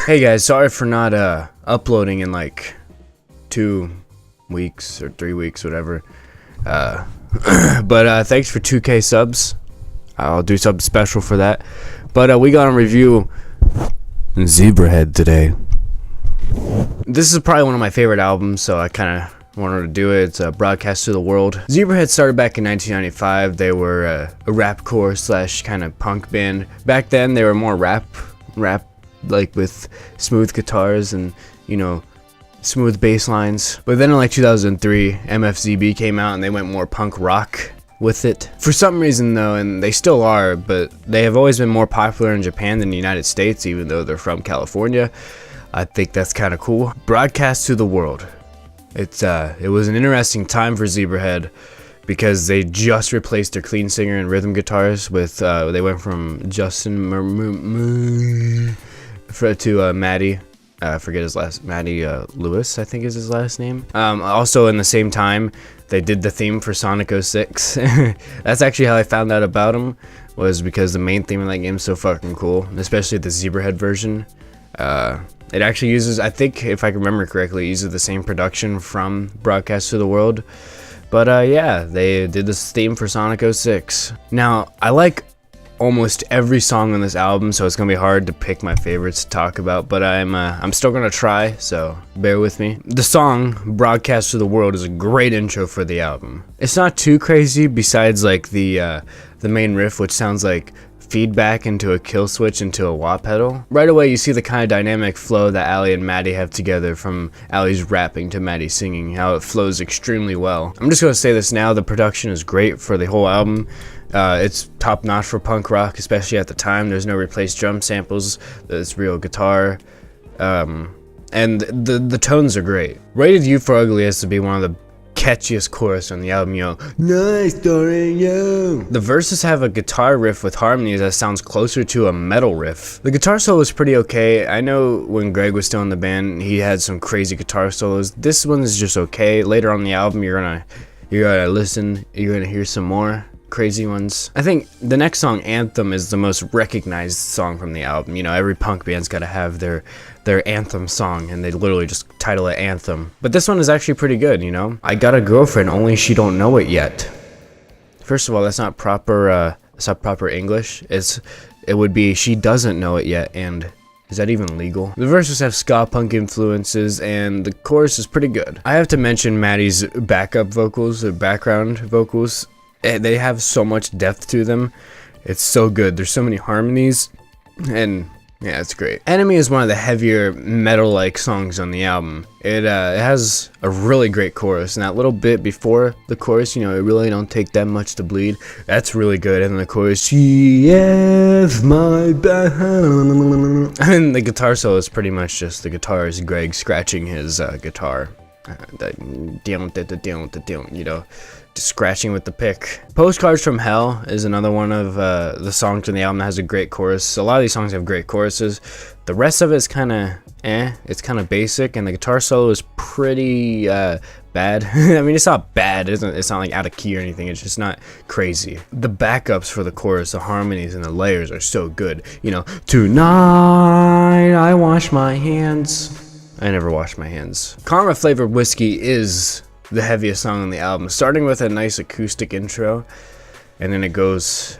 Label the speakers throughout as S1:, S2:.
S1: Hey guys, sorry for not uploading in like 2 weeks or 3 weeks, whatever. But thanks for 2K subs. I'll do something special for that. But we got to review Zebrahead today. This is probably one of my favorite albums, so I kind of wanted to do it. It's a broadcast to the world. Zebrahead started back in 1995. They were a rapcore slash kind of punk band. Back then, they were more rap, like with smooth guitars and, you know, smooth bass lines. But then in like 2003, MFZB came out and they went more punk rock with it. For some reason though, and they still are, but they have always been more popular in Japan than the United States, even though they're from California. I think that's kind of cool. Broadcast to the world. It was an interesting time for Zebrahead because they just replaced their clean singer and rhythm guitars with they went from Justin to Maddie. Forget his last, Maddie Lewis, I think is his last name. Also in the same time, they did the theme for Sonic 06. That's actually how I found out about him, was because the main theme of that game is so fucking cool, especially the Zebrahead version. It actually uses, I think, if I can remember correctly, it uses the same production from Broadcast to the World. But yeah, they did this theme for Sonic 06. Now, I like almost every song on this album, so it's gonna be hard to pick my favorites to talk about, but I'm still gonna try, so bear with me. The song Broadcast to the World is a great intro for the album. It's not too crazy besides like the main riff, which sounds like feedback into a kill switch into a wah pedal. Right away you see the kind of dynamic flow that Ali and Maddie have together, from Ali's rapping to Maddie singing, how it flows extremely well. I'm just gonna say this now, the production is great for the whole album. It's top notch for punk rock, especially at the time. There's no replaced drum samples, it's real guitar, and the tones are great. Rated U for Ugly has to be one of the catchiest chorus on the album, yo. Nice darling, yo. The verses have a guitar riff with harmonies that sounds closer to a metal riff. The guitar solo is pretty okay. I know when Greg was still in the band, he had some crazy guitar solos. This one is just okay. Later on in the album, you're gonna listen, you're gonna hear some more crazy ones. I think the next song, Anthem, is the most recognized song from the album. You know, every punk band's got to have their anthem song, and they literally just title it Anthem. But this one is actually pretty good, you know. I got a girlfriend, only she don't know it yet. First of all, that's not proper English. It would be she doesn't know it yet, and is that even legal? The verses have ska punk influences, and the chorus is pretty good. I have to mention Maddie's backup vocals, or background vocals. They have so much depth to them. It's so good. There's so many harmonies, and yeah, it's great. Enemy is one of the heavier metal-like songs on the album. It has a really great chorus, and that little bit before the chorus, you know, it really don't take that much to bleed. That's really good. And then the chorus, she is my best. And the guitar solo is pretty much just the guitarist Greg scratching his guitar. You know, just scratching with the pick. Postcards from Hell is another one of the songs on the album that has a great chorus. A lot of these songs have great choruses. The rest of it is kind of it's kind of basic, and the guitar solo is pretty bad. I mean, it's not bad, it's not like out of key or anything, it's just not crazy. The backups for the chorus, the harmonies and the layers are so good. You know, tonight I wash my hands. I never wash my hands. Karma Flavored Whiskey is the heaviest song on the album, starting with a nice acoustic intro, and then it goes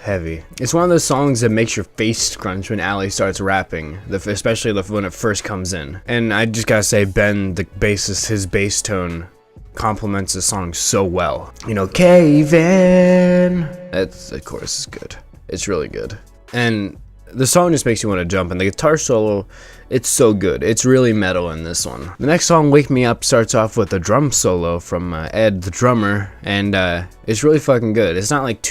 S1: heavy. It's one of those songs that makes your face scrunch when Ali starts rapping, especially when it first comes in. And I just gotta say, Ben, the bassist, his bass tone complements the song so well. You know, cave in. The chorus is good. It's really good. And the song just makes you want to jump, and the guitar solo, it's so good. It's really metal in this one. The next song, Wake Me Up, starts off with a drum solo from Ed, the drummer, and it's really fucking good. It's not like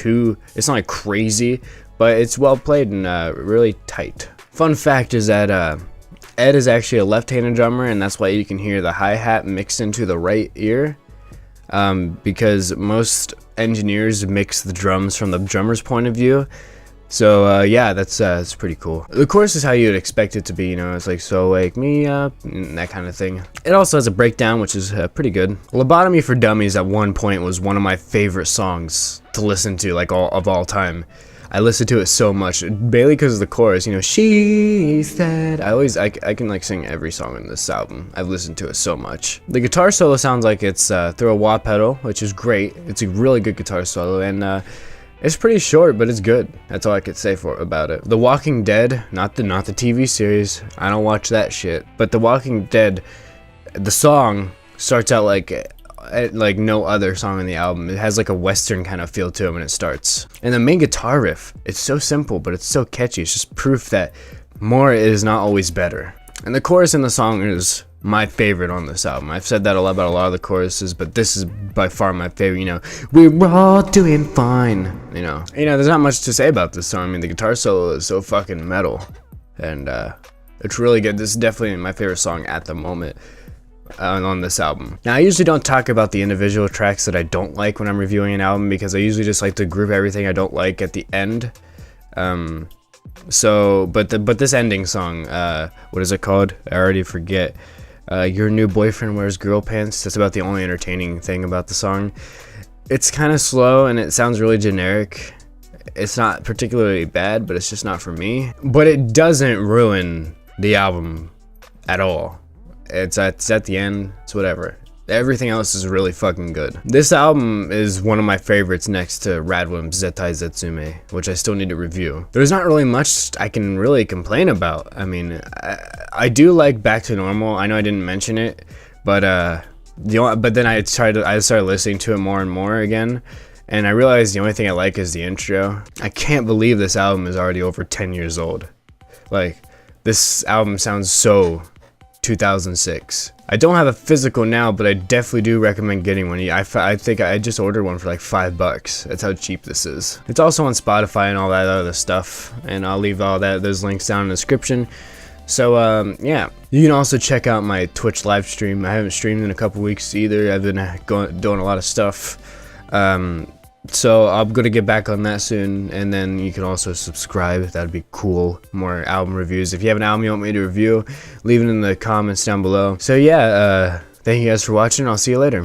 S1: crazy, but it's well played and really tight. Fun fact is that Ed is actually a left-handed drummer, and that's why you can hear the hi-hat mixed into the right ear, because most engineers mix the drums from the drummer's point of view. So yeah, that's pretty cool. The chorus is how you'd expect it to be, you know, it's like, so wake me up, and that kind of thing. It also has a breakdown, which is pretty good. Lobotomy for Dummies at one point was one of my favorite songs to listen to, like of all time. I listen to it so much, mainly because of the chorus. You know, she said. I can like sing every song in this album. I've listened to it so much. The guitar solo sounds like it's through a wah pedal, which is great. It's a really good guitar solo, and it's pretty short, but it's good. That's all I could say about it. The Walking Dead, not the TV series. I don't watch that shit. But The Walking Dead, the song starts out like no other song in the album. It has like a western kind of feel to it when it starts. And the main guitar riff, it's so simple, but it's so catchy. It's just proof that more is not always better. And the chorus in the song is my favorite on this album. I've said that about a lot of the choruses, but this is by far my favorite. You know, we're all doing fine. You know, there's not much to say about this song. I mean, the guitar solo is so fucking metal, and it's really good. This is definitely my favorite song at the moment on this album. Now, I usually don't talk about the individual tracks that I don't like when I'm reviewing an album, because I usually just like to group everything I don't like at the end. But this ending song, what is it called? I already forget. Your new boyfriend wears girl pants. That's about the only entertaining thing about the song. It's kind of slow and it sounds really generic. It's not particularly bad, but it's just not for me. But it doesn't ruin the album at all. It's at the end. It's whatever. Everything else is really fucking good. This album is one of my favorites next to Radwim's Zetai Zetsume, which I still need to review. There's not really much I can really complain about. I mean, I do like Back to Normal. I know I didn't mention it, but then I started listening to it more and more again, and I realized the only thing I like is the intro. I can't believe this album is already over 10 years old. Like, this album sounds so 2006. I don't have a physical now, but I definitely do recommend getting one. I think I just ordered one for like $5. That's how cheap this is. It's also on Spotify and all that other stuff, and I'll leave those links down in the description. So yeah, you can also check out my Twitch live stream. I haven't streamed in a couple weeks either. I've been doing a lot of stuff. So I'm gonna get back on that soon, and then you can also subscribe. That'd be cool. More album reviews. If you have an album you want me to review, leave it in the comments down below. So yeah, thank you guys for watching. I'll see you later.